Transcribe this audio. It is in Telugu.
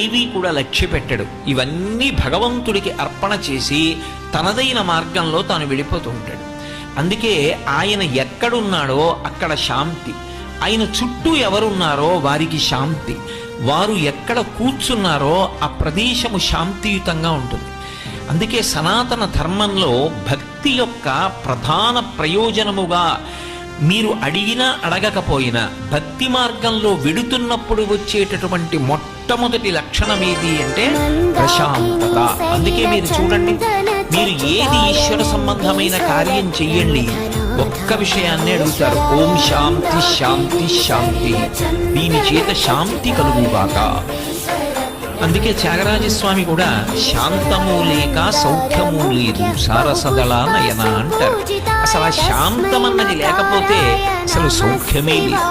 ఏవీ కూడా లక్ష్య పెట్టడు. ఇవన్నీ భగవంతుడికి అర్పణ చేసి తనదైన మార్గంలో తాను వెళ్ళిపోతూ ఉంటాడు. అందుకే ఆయన ఎక్కడున్నాడో అక్కడ శాంతి, ఆయన చుట్టూ ఎవరున్నారో వారికి శాంతి, వారు ఎక్కడ కూర్చున్నారో ఆ ప్రదేశము శాంతియుతంగా ఉంటుంది. అందుకే సనాతన ధర్మంలో భక్తి యొక్క ప్రధాన ప్రయోజనముగా మీరు అడిగినా అడగకపోయినా భక్తి మార్గంలో వెడుతున్నప్పుడు వచ్చేటటువంటి మొట్టమొదటి లక్షణం ఏది అంటే ప్రశాంతత. అందుకే మీరు చూడండి, మీరు ఏది ఈశ్వర సంబంధమైన కార్యం చెయ్యండి, ఒక్క విషయాన్ని అడుగుతారు, ఓం శాంతి శాంతి శాంతి, దీని చేత శాంతి కలుగుగాక. అందుకే త్యాగరాజస్వామి కూడా శాంతము లేక సౌఖ్యము లేదు సారసదళ నయన అంటారు. అసలు ఆ శాంతం అన్నది లేకపోతే అసలు సౌఖ్యమే లేదు.